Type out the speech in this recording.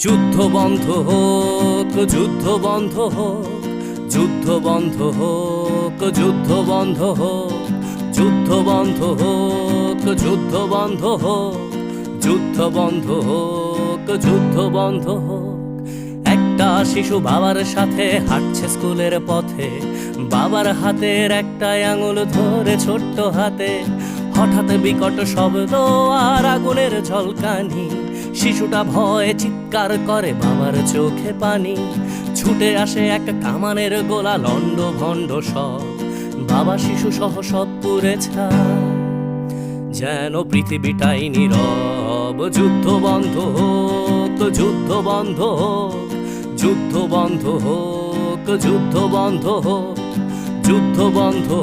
যুদ্ধ বন্ধ হোক, যুদ্ধ বন্ধ হোক, যুদ্ধ বন্ধ হোক, যুদ্ধ বন্ধ হোক, যুদ্ধ বন্ধ হোক, যুদ্ধ বন্ধ হোক, যুদ্ধ বন্ধ হোক, যুদ্ধ বন্ধ হোক। একটা শিশু বাবার সাথে হাঁটছে স্কুলের পথে, বাবার হাতের একটা আঙুল ধরে ছোট্ট হাতে। হঠাৎ বিকট শব্দ আর আগুনের ঝলকানি, শিশুটা ভয়ে চিৎকার করে, বাবার চোখে পানি। ছুটে আসে এক কামানের গোলা, লন্ড ভন্ড সব, বাবা শিশু সহ সব পুড়ে ছাই। যেন পৃথিবীটাই নীরব। যুদ্ধ বন্ধ হোক, যুদ্ধ বন্ধ হোক, যুদ্ধ বন্ধ হোক, যুদ্ধ বন্ধ হোক, যুদ্ধ বন্ধ